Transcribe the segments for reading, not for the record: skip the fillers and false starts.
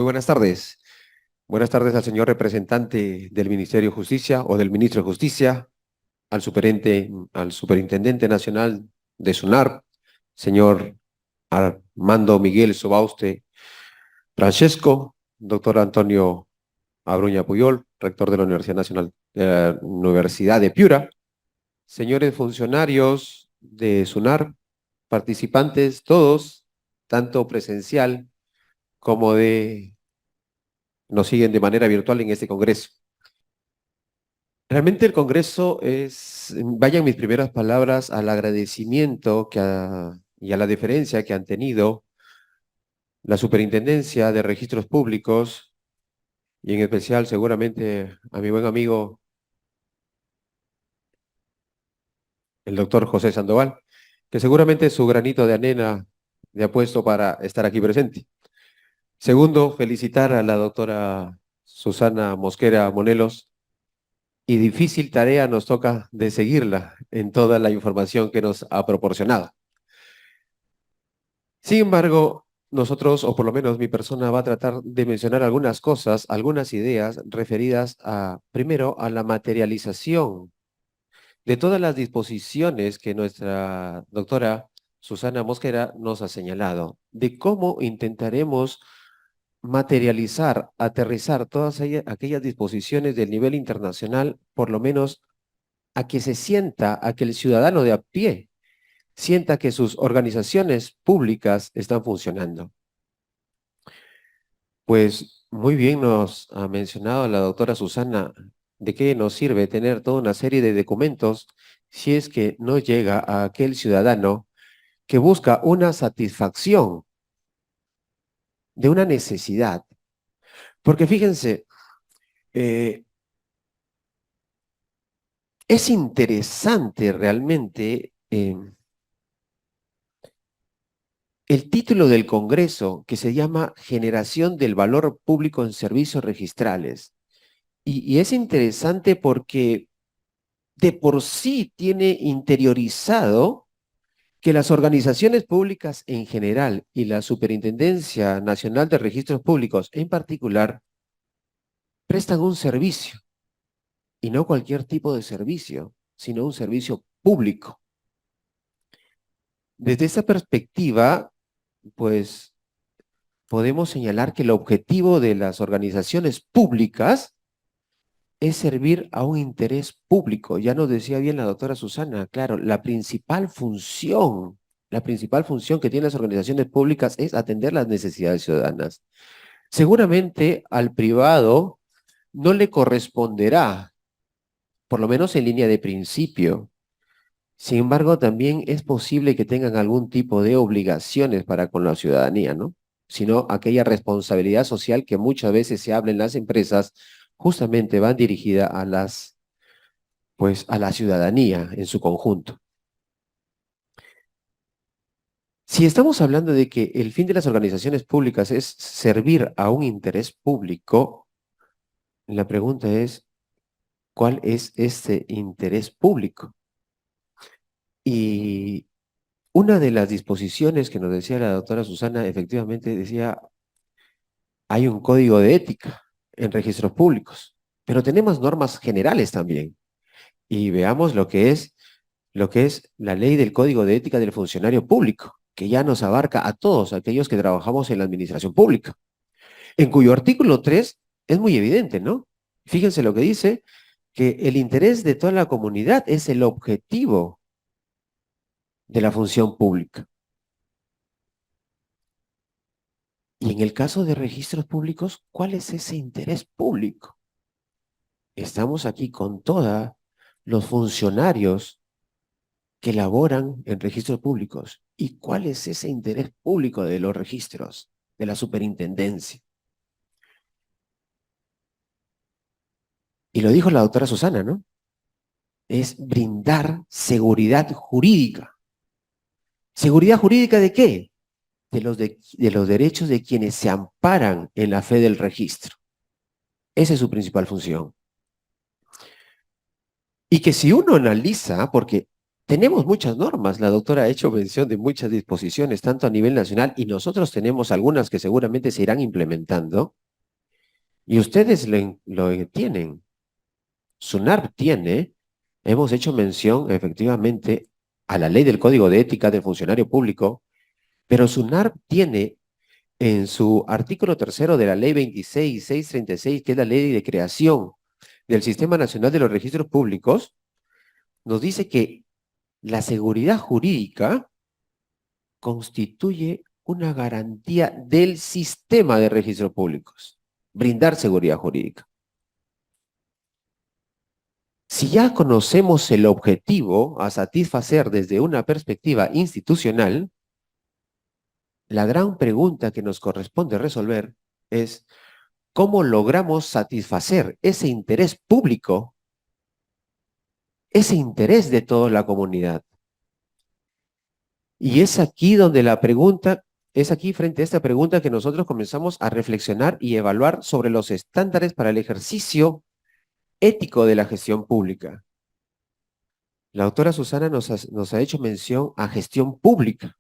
buenas tardes. Buenas tardes al señor representante del Ministerio de Justicia o del Ministro de Justicia, al Superintendente Nacional de SUNAR, señor Armando Miguel Sobauste Francesco, doctor Antonio Abruña Puyol, rector de la Universidad Nacional, de la Universidad de Piura, señores funcionarios de SUNAR, participantes todos, tanto presencial como nos siguen de manera virtual en este congreso. Realmente el congreso vayan mis primeras palabras al agradecimiento y a la deferencia que han tenido la Superintendencia de Registros Públicos y en especial seguramente a mi buen amigo el doctor José Sandoval, que seguramente su granito de arena le ha puesto para estar aquí presente. Segundo, felicitar a la doctora Susana Mosquera Monelos, y difícil tarea nos toca de seguirla en toda la información que nos ha proporcionado. Sin embargo, nosotros, o por lo menos mi persona, va a tratar de mencionar algunas cosas, algunas ideas referidas primero, a la materialización de todas las disposiciones que nuestra doctora Susana Mosquera nos ha señalado, de cómo intentaremos materializar, aterrizar todas aquellas disposiciones del nivel internacional, por lo menos a que el ciudadano de a pie sienta que sus organizaciones públicas están funcionando. Pues muy bien nos ha mencionado la doctora Susana de qué nos sirve tener toda una serie de documentos si es que no llega a aquel ciudadano que busca una satisfacción de una necesidad. Porque fíjense, eh, es interesante realmente el título del Congreso, que se llama Generación del Valor Público en Servicios Registrales. Y es interesante porque de por sí tiene interiorizado que las organizaciones públicas en general y la Superintendencia Nacional de Registros Públicos en particular prestan un servicio, y no cualquier tipo de servicio, sino un servicio público. Desde esa perspectiva, pues podemos señalar que el objetivo de las organizaciones públicas es servir a un interés público. Ya nos decía bien la doctora Susana, claro, la principal función que tienen las organizaciones públicas es atender las necesidades ciudadanas. Seguramente al privado no le corresponderá, por lo menos en línea de principio. Sin embargo, también es posible que tengan algún tipo de obligaciones para con la ciudadanía, ¿no? Sino aquella responsabilidad social que muchas veces se habla en las empresas, justamente van dirigida pues, a la ciudadanía en su conjunto. Si estamos hablando de que el fin de las organizaciones públicas es servir a un interés público, la pregunta es, ¿cuál es este interés público? Y una de las disposiciones que nos decía la doctora Susana, efectivamente decía, hay un código de ética en registros públicos, pero tenemos normas generales también. Y veamos lo que es la ley del código de ética del funcionario público, que ya nos abarca a todos aquellos que trabajamos en la administración pública, en cuyo artículo 3 es muy evidente, ¿no? Fíjense lo que dice, que el interés de toda la comunidad es el objetivo de la función pública. Y en el caso de registros públicos, ¿cuál es ese interés público? Estamos aquí con todos los funcionarios que laboran en registros públicos. ¿Y cuál es ese interés público de los registros, de la superintendencia? Y lo dijo la doctora Susana, ¿no? Es brindar seguridad jurídica. ¿Seguridad jurídica de qué? De los derechos de quienes se amparan en la fe del registro. Esa es su principal función. Y que si uno analiza, porque Tenemos muchas normas, la doctora ha hecho mención de muchas disposiciones, tanto a nivel nacional, y nosotros tenemos algunas que seguramente se irán implementando, y ustedes lo tienen. SUNARP tiene, hemos hecho mención efectivamente a la ley del Código de Ética del Funcionario Público, pero SUNARP tiene en su artículo tercero de la ley 26.636, que es la ley de creación del Sistema Nacional de los Registros Públicos, nos dice que la seguridad jurídica constituye una garantía del sistema de registros públicos, brindar seguridad jurídica. Si ya conocemos el objetivo a satisfacer desde una perspectiva institucional, la gran pregunta que nos corresponde resolver es cómo logramos satisfacer ese interés público, ese interés de toda la comunidad. Y es aquí donde la pregunta, es aquí frente a esta pregunta que nosotros comenzamos a reflexionar y evaluar sobre los estándares para el ejercicio ético de la gestión pública. La doctora Susana nos ha hecho mención a gestión pública.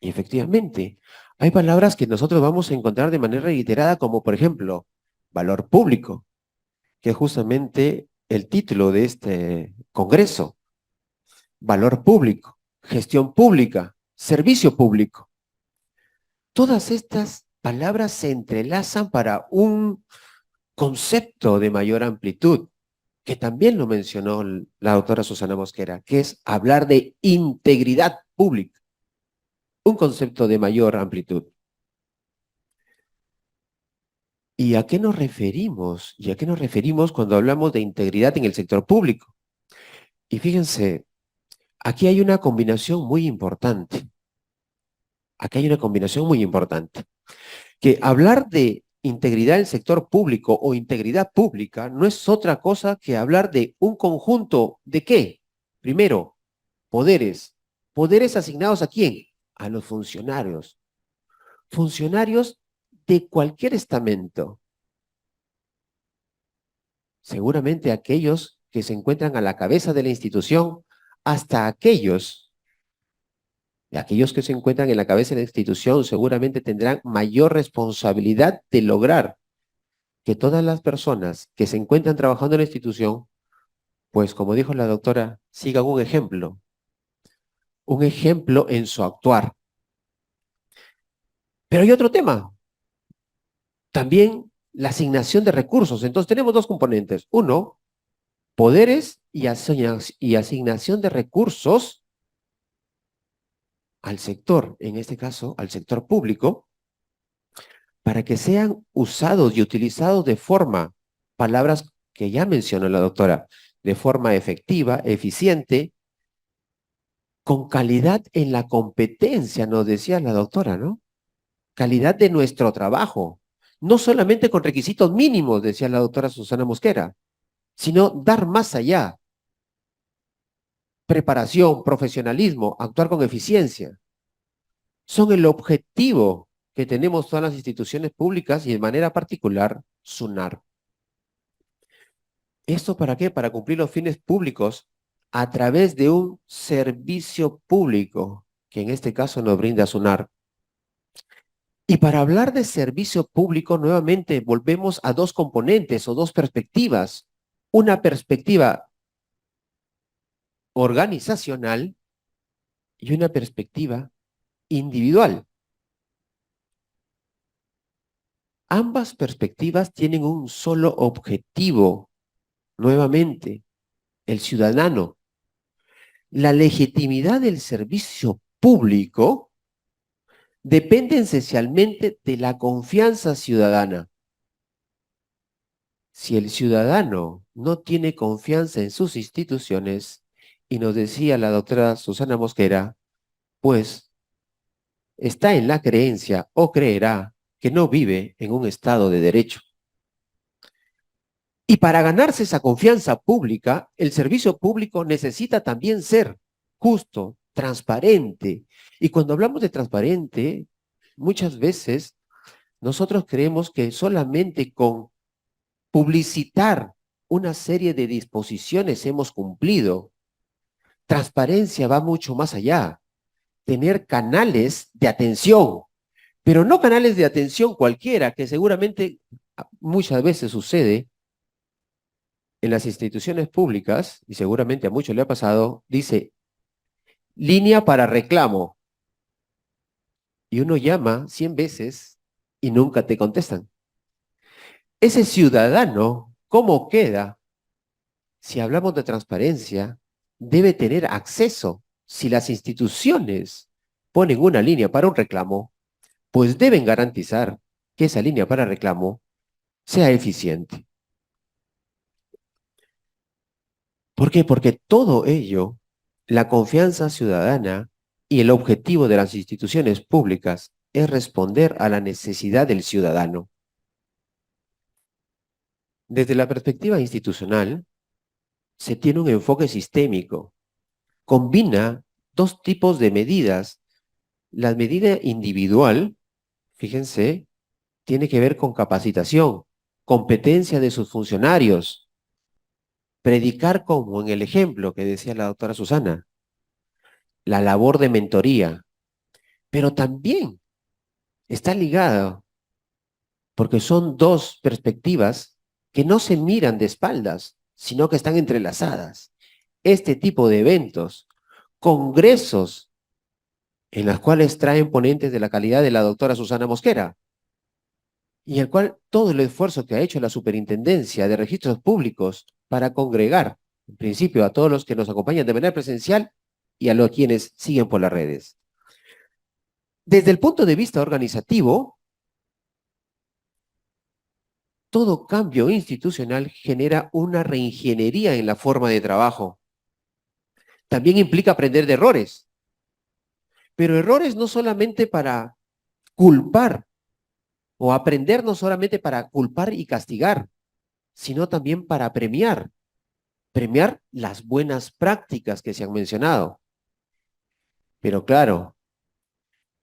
Y efectivamente, hay palabras que nosotros vamos a encontrar de manera reiterada, como por ejemplo, valor público, que es justamente el título de este congreso. Valor público, gestión pública, servicio público. Todas estas palabras se entrelazan para un concepto de mayor amplitud, que también lo mencionó la doctora Susana Mosquera, que es hablar de integridad pública, un concepto de mayor amplitud. ¿Y a qué nos referimos? ¿Y a qué nos referimos cuando hablamos de integridad en el sector público? Y fíjense, aquí hay una combinación muy importante. Aquí hay una combinación muy importante. Que hablar de integridad del sector público o integridad pública no es otra cosa que hablar de un conjunto de ¿qué? Primero, poderes. ¿Poderes asignados a quién? A los funcionarios. Funcionarios de cualquier estamento. Seguramente aquellos que se encuentran a la cabeza de la institución, hasta aquellos que se encuentran en la cabeza de la institución seguramente tendrán mayor responsabilidad de lograr que todas las personas que se encuentran trabajando en la institución, pues como dijo la doctora, sigan un ejemplo en su actuar. Pero hay otro tema, también la asignación de recursos. Entonces tenemos dos componentes. Uno, poderes y asignación de recursos al sector, en este caso al sector público, para que sean usados y utilizados de forma, palabras que ya mencionó la doctora, de forma efectiva, eficiente, con calidad en la competencia, nos decía la doctora, ¿no? Calidad de nuestro trabajo, no solamente con requisitos mínimos, decía la doctora Susana Mosquera, sino dar más allá, preparación, profesionalismo, actuar con eficiencia. Son el objetivo que tenemos todas las instituciones públicas y de manera particular SUNAR. ¿Esto para qué? Para cumplir los fines públicos a través de un servicio público, que en este caso nos brinda SUNAR. Y para hablar de servicio público, nuevamente volvemos a dos componentes o dos perspectivas. Una perspectiva organizacional y una perspectiva individual. Ambas perspectivas tienen un solo objetivo, nuevamente, el ciudadano. La legitimidad del servicio público depende esencialmente de la confianza ciudadana. Si el ciudadano no tiene confianza en sus instituciones, y nos decía la doctora Susana Mosquera, pues está en la creencia o creerá que no vive en un estado de derecho. Y para ganarse esa confianza pública, el servicio público necesita también ser justo, transparente. Y cuando hablamos de transparente, muchas veces nosotros creemos que solamente con publicitar una serie de disposiciones hemos cumplido. Transparencia va mucho más allá. Tener canales de atención, pero no canales de atención cualquiera, que seguramente muchas veces sucede en las instituciones públicas, y seguramente a muchos le ha pasado, dice, línea para reclamo, y uno llama 100 veces y nunca te contestan. Ese ciudadano, ¿cómo queda? Si hablamos de transparencia, debe tener acceso. Si las instituciones ponen una línea para un reclamo, pues deben garantizar que esa línea para reclamo sea eficiente. ¿Por qué? Porque todo ello, la confianza ciudadana y el objetivo de las instituciones públicas es responder a la necesidad del ciudadano. Desde la perspectiva institucional, se tiene un enfoque sistémico. Combina dos tipos de medidas. La medida individual, fíjense, tiene que ver con capacitación, competencia de sus funcionarios, predicar como en el ejemplo que decía la doctora Susana, la labor de mentoría, pero también está ligada porque son dos perspectivas que no se miran de espaldas, sino que están entrelazadas. Este tipo de eventos, congresos en los cuales traen ponentes de la calidad de la doctora Susana Mosquera, y el cual todo el esfuerzo que ha hecho la Superintendencia de Registros Públicos para congregar, en principio, a todos los que nos acompañan de manera presencial y a los quienes siguen por las redes. Desde el punto de vista organizativo, todo cambio institucional genera una reingeniería en la forma de trabajo. También implica aprender de errores, pero errores no solamente para culpar o aprender no solamente para culpar y castigar, sino también para premiar. Premiar las buenas prácticas que se han mencionado. Pero claro,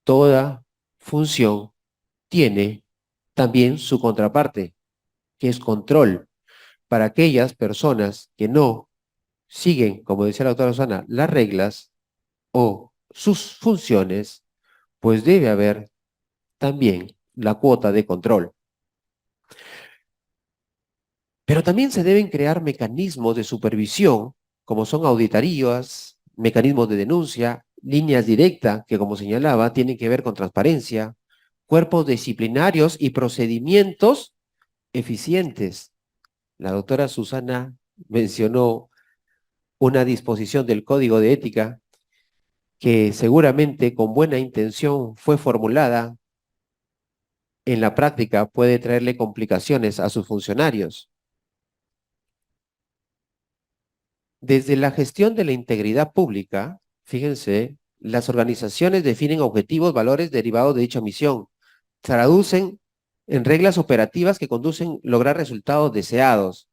toda función tiene también su contraparte, que es control. Para aquellas personas que no siguen, como decía la doctora Susana, las reglas o sus funciones, pues debe haber también la cuota de control. Pero también se deben crear mecanismos de supervisión, como son auditorías, mecanismos de denuncia, líneas directas, que como señalaba, tienen que ver con transparencia, cuerpos disciplinarios y procedimientos eficientes. La doctora Susana mencionó una disposición del Código de Ética que seguramente con buena intención fue formulada, en la práctica puede traerle complicaciones a sus funcionarios. Desde la gestión de la integridad pública, fíjense, las organizaciones definen objetivos, valores derivados de dicha misión, traducen en reglas operativas que conducen a lograr resultados deseados.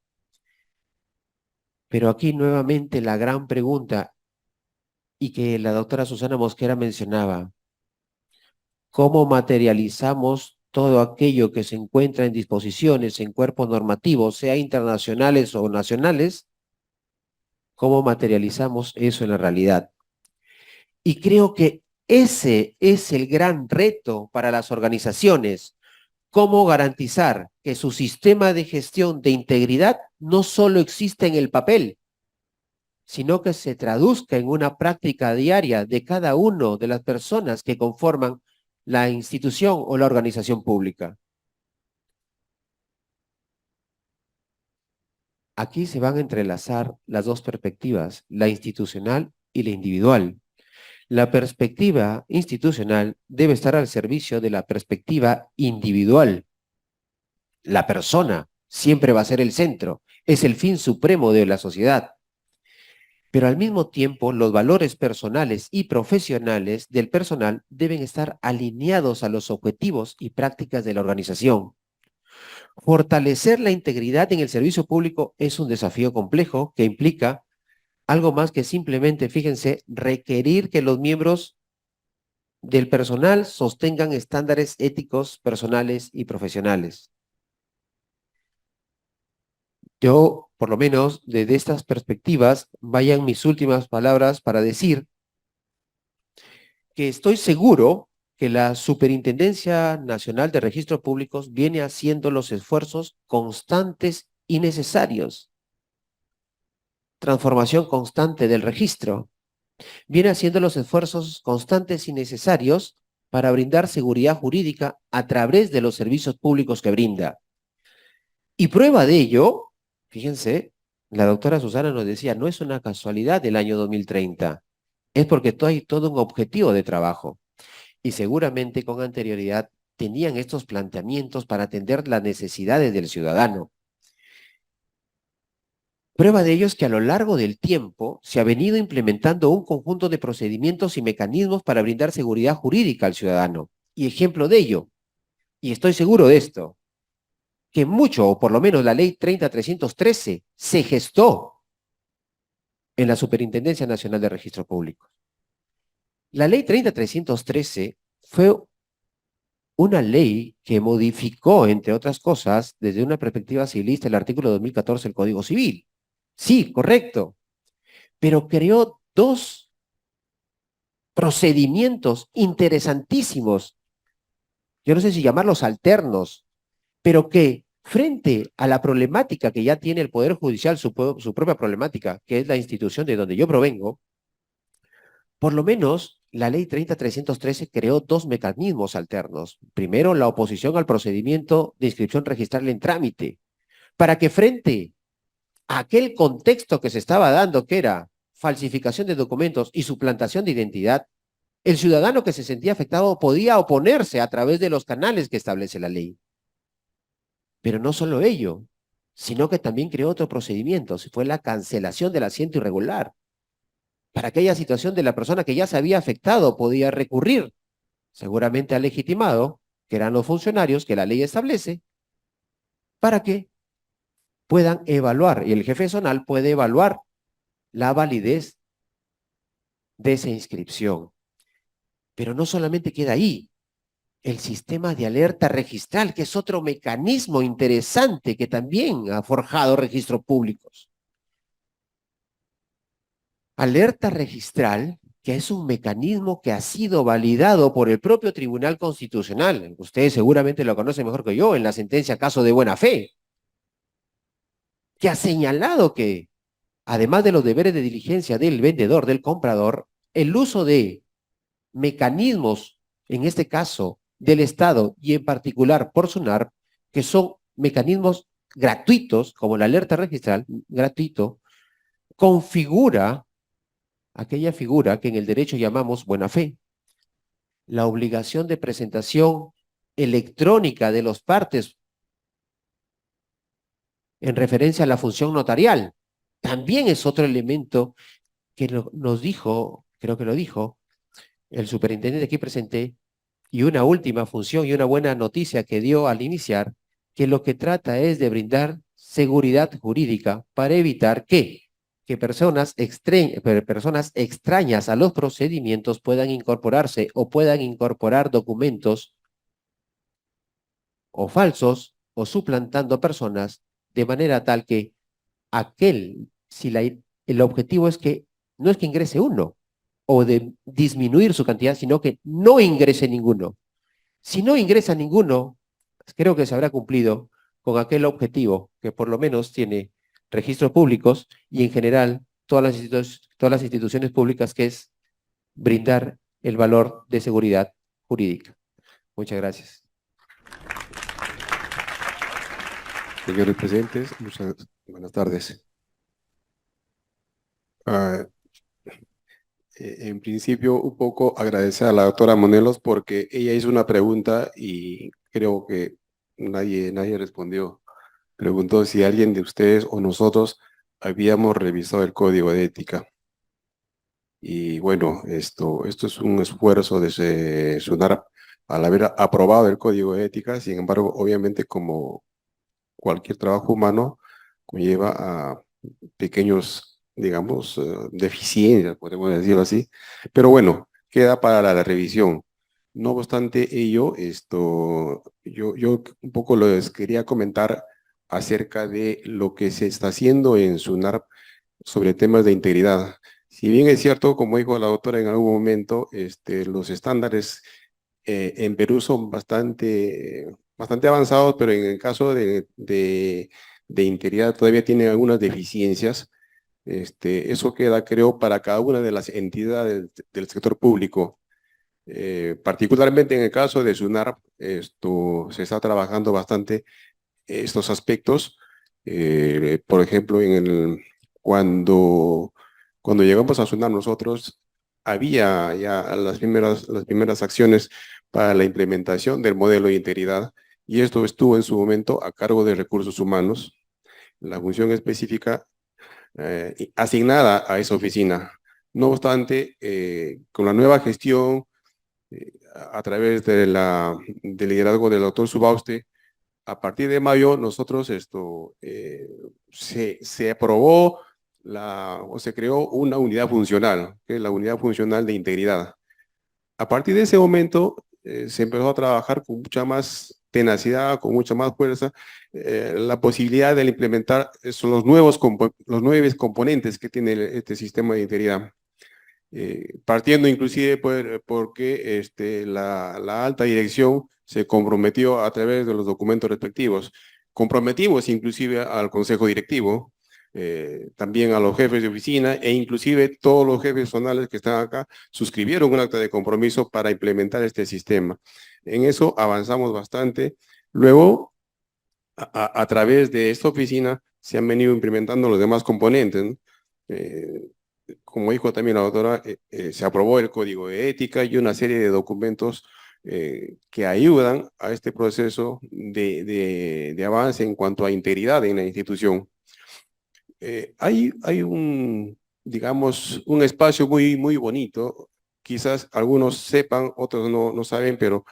Pero aquí nuevamente la gran pregunta, y que la doctora Susana Mosquera mencionaba, ¿cómo materializamos todo aquello que se encuentra en disposiciones, en cuerpos normativos, sea internacionales o nacionales? ¿Cómo materializamos eso en la realidad? Y creo que ese es el gran reto para las organizaciones, cómo garantizar que su sistema de gestión de integridad no solo existe en el papel, sino que se traduzca en una práctica diaria de cada una de las personas que conforman la institución o la organización pública. Aquí se van a entrelazar las dos perspectivas, la institucional y la individual. La perspectiva institucional debe estar al servicio de la perspectiva individual. La persona siempre va a ser el centro, es el fin supremo de la sociedad. Pero al mismo tiempo, los valores personales y profesionales del personal deben estar alineados a los objetivos y prácticas de la organización. Fortalecer la integridad en el servicio público es un desafío complejo que implica algo más que simplemente, fíjense, requerir que los miembros del personal sostengan estándares éticos personales y profesionales. Yo, por lo menos, desde estas perspectivas, vayan mis últimas palabras para decir que estoy seguro que la Superintendencia Nacional de Registros Públicos viene haciendo los esfuerzos constantes y necesarios, transformación constante del registro, viene haciendo los esfuerzos constantes y necesarios para brindar seguridad jurídica a través de los servicios públicos que brinda. Y prueba de ello, fíjense, la doctora Susana nos decía, no es una casualidad del año 2030, es porque hay todo un objetivo de trabajo. Y seguramente con anterioridad tenían estos planteamientos para atender las necesidades del ciudadano. Prueba de ello es que a lo largo del tiempo se ha venido implementando un conjunto de procedimientos y mecanismos para brindar seguridad jurídica al ciudadano. Y ejemplo de ello, y estoy seguro de esto, que mucho, o por lo menos la ley 30.313, se gestó en la Superintendencia Nacional de Registros Públicos. La ley 30.313 fue una ley que modificó, entre otras cosas, desde una perspectiva civilista, el artículo 2014 del Código Civil. Sí, correcto, pero creó dos procedimientos interesantísimos, yo no sé si llamarlos alternos, pero que frente a la problemática que ya tiene el Poder Judicial, su propia problemática, que es la institución de donde yo provengo, por lo menos la ley 30.313 creó dos mecanismos alternos. Primero, la oposición al procedimiento de inscripción registral en trámite, para que frente a aquel contexto que se estaba dando, que era falsificación de documentos y suplantación de identidad, el ciudadano que se sentía afectado podía oponerse a través de los canales que establece la ley. Pero no solo ello, sino que también creó otro procedimiento, fue la cancelación del asiento irregular. Para aquella situación de la persona que ya se había afectado podía recurrir, seguramente al legitimado, que eran los funcionarios que la ley establece, para que puedan evaluar, y el jefe zonal puede evaluar la validez de esa inscripción. Pero no solamente queda ahí, el sistema de alerta registral, que es otro mecanismo interesante que también ha forjado registros públicos. Alerta registral, que es un mecanismo que ha sido validado por el propio Tribunal Constitucional. Ustedes seguramente lo conocen mejor que yo en la sentencia caso de buena fe, que ha señalado que, además de los deberes de diligencia del vendedor, del comprador, el uso de mecanismos, en este caso del Estado y en particular por SUNAR, que son mecanismos gratuitos, como la alerta registral, gratuito, configura aquella figura que en el derecho llamamos buena fe, la obligación de presentación electrónica de los partes en referencia a la función notarial. También es otro elemento que nos dijo, creo que lo dijo, el superintendente aquí presente, y una última función y una buena noticia que dio al iniciar, que lo que trata es de brindar seguridad jurídica para evitar que personas extrañas a los procedimientos puedan incorporarse o puedan incorporar documentos o falsos o suplantando personas de manera tal que el objetivo es que no es que ingrese uno o de disminuir su cantidad, sino que no ingrese ninguno. Si no ingresa ninguno, creo que se habrá cumplido con aquel objetivo que por lo menos tiene registros públicos y en general todas las instituciones públicas, que es brindar el valor de seguridad jurídica. Muchas gracias. Señores presentes, muchas buenas tardes. Ah, en principio, un poco agradecer a la doctora Monelos porque ella hizo una pregunta y creo que nadie respondió. Preguntó si alguien de ustedes o nosotros habíamos revisado el código de ética. Y bueno, esto es un esfuerzo de SUNAR al haber aprobado el código de ética. Sin embargo, obviamente, como cualquier trabajo humano, conlleva a pequeños, digamos, deficiencias, podemos decirlo así. Pero bueno, queda para la revisión. No obstante ello, yo un poco les quería comentar acerca de lo que se está haciendo en SUNARP sobre temas de integridad. Si bien es cierto, como dijo la doctora en algún momento, los estándares en Perú son bastante avanzados, pero en el caso de integridad todavía tienen algunas deficiencias. Eso queda, creo, para cada una de las entidades del sector público. Particularmente en el caso de SUNARP, esto se está trabajando bastante estos aspectos. Por ejemplo, cuando llegamos a SUNARP nosotros, había ya las primeras acciones para la implementación del modelo de integridad y esto estuvo en su momento a cargo de recursos humanos, la función específica asignada a esa oficina. No obstante, con la nueva gestión, a través del liderazgo del doctor Subauste, a partir de mayo nosotros se aprobó o se creó una unidad funcional, que es la unidad funcional de integridad. A partir de ese momento se empezó a trabajar con mucha más tenacidad, con mucha más fuerza, la posibilidad de implementar los nuevos componentes que tiene este sistema de integridad. Partiendo inclusive porque la alta dirección se comprometió a través de los documentos respectivos. Comprometimos inclusive al consejo directivo, también a los jefes de oficina e inclusive todos los jefes zonales que están acá suscribieron un acta de compromiso para implementar este sistema. En eso avanzamos bastante. Luego, a través de esta oficina se han venido implementando los demás componentes, ¿no? Como dijo también la doctora, se aprobó el código de ética y una serie de documentos que ayudan a este proceso de avance en cuanto a integridad en la institución. Hay digamos, un espacio muy bonito. Quizás algunos sepan, otros no saben, pero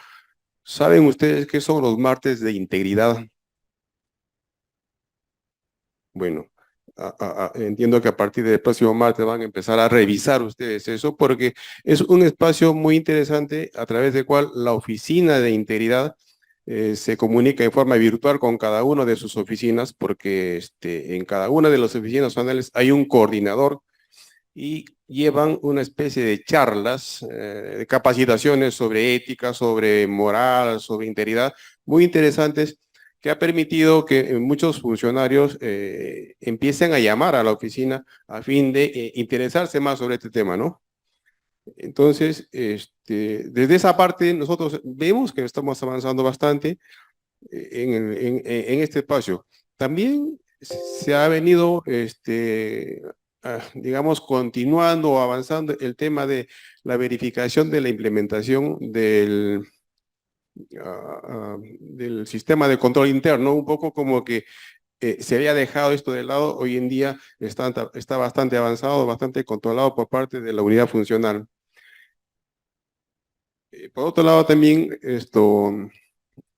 ¿saben ustedes qué son los martes de integridad? Bueno, entiendo que a partir del próximo martes van a empezar a revisar ustedes eso, porque es un espacio muy interesante a través del cual la oficina de integridad se comunica en forma virtual con cada una de sus oficinas, porque en cada una de las oficinas zonales hay un coordinador y llevan una especie de charlas, de capacitaciones sobre ética, sobre moral, sobre integridad, muy interesantes, que ha permitido que muchos funcionarios empiecen a llamar a la oficina a fin de interesarse más sobre este tema, ¿no? Entonces, desde esa parte nosotros vemos que estamos avanzando bastante en este espacio. También se ha venido, digamos, continuando o avanzando el tema de la verificación de la implementación del sistema de control interno, un poco como que se había dejado esto de lado, hoy en día está bastante avanzado, bastante controlado por parte de la unidad funcional. Por otro lado también,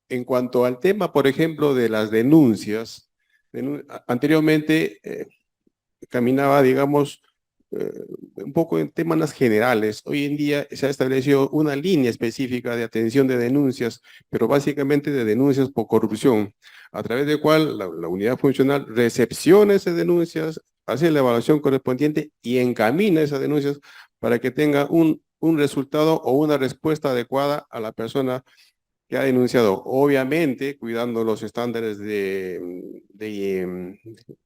en cuanto al tema, por ejemplo, de las denuncias, anteriormente caminaba, digamos, un poco en temas más generales. Hoy en día se ha establecido una línea específica de atención de denuncias, pero básicamente de denuncias por corrupción, a través de cual la unidad funcional recepciona esas denuncias, hace la evaluación correspondiente y encamina esas denuncias para que tenga un resultado o una respuesta adecuada a la persona que ha denunciado, obviamente cuidando los estándares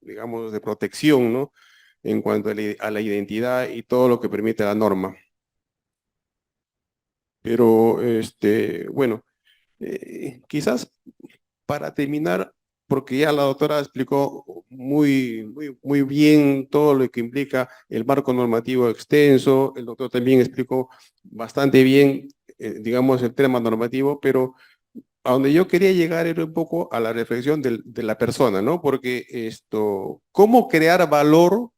digamos, de protección, ¿no? En cuanto a la identidad y todo lo que permite la norma. Pero, bueno, quizás para terminar, porque ya la doctora explicó muy bien todo lo que implica el marco normativo extenso, el doctor también explicó bastante bien, digamos, el tema normativo, pero a donde yo quería llegar era un poco a la reflexión de la persona, ¿no? Porque ¿cómo crear valor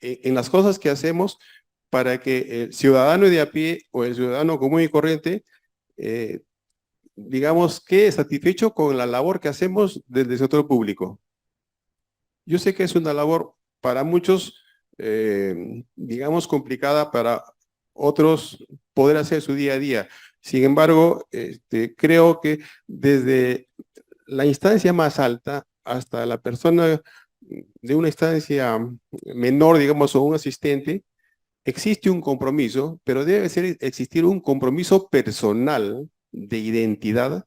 en las cosas que hacemos para que el ciudadano de a pie o el ciudadano común y corriente, eh, digamos, quede satisfecho con la labor que hacemos desde el sector público? Yo sé que es una labor para muchos, digamos, complicada, para otros poder hacer su día a día. Sin embargo, creo que desde la instancia más alta hasta la persona de una instancia menor, digamos, o un asistente, existe un compromiso, pero debe existir un compromiso personal de identidad,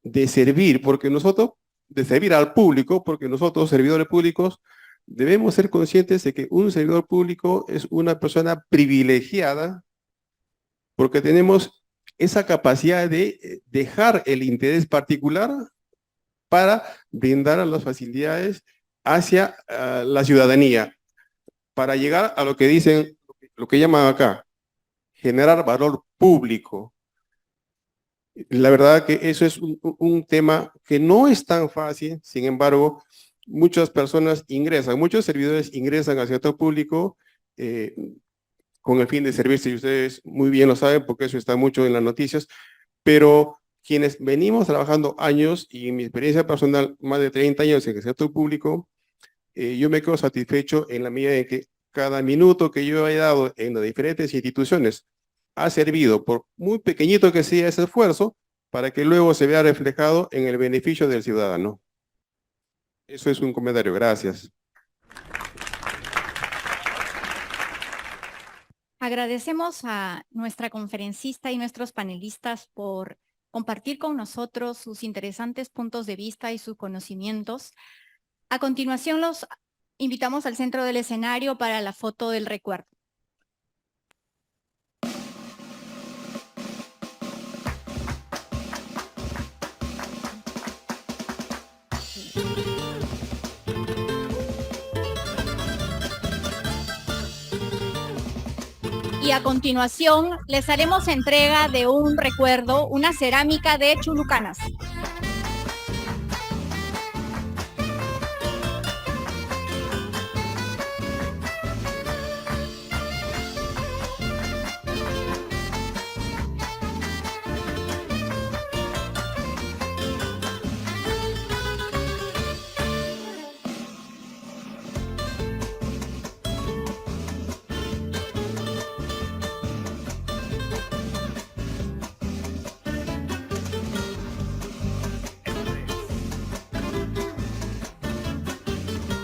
de servir, de servir al público, porque nosotros, servidores públicos, debemos ser conscientes de que un servidor público es una persona privilegiada porque tenemos esa capacidad de dejar el interés particular para brindar las facilidades hacia la ciudadanía, para llegar a lo que dicen, lo que llaman acá, generar valor público. La verdad que eso es un tema que no es tan fácil, sin embargo, muchas personas ingresan, muchos servidores ingresan al sector público con el fin de servirse, y ustedes muy bien lo saben porque eso está mucho en las noticias, pero quienes venimos trabajando años, y en mi experiencia personal, más de 30 años en el sector público, yo me quedo satisfecho en la medida en que cada minuto que yo he dado en las diferentes instituciones ha servido, por muy pequeñito que sea ese esfuerzo, para que luego se vea reflejado en el beneficio del ciudadano. Eso es un comentario. Gracias. Agradecemos a nuestra conferencista y nuestros panelistas por compartir con nosotros sus interesantes puntos de vista y sus conocimientos. A continuación, los invitamos al centro del escenario para la foto del recuerdo. Y a continuación les haremos entrega de un recuerdo, una cerámica de Chulucanas.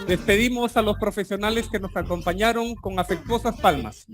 Despedimos a los profesionales que nos acompañaron con afectuosas palmas.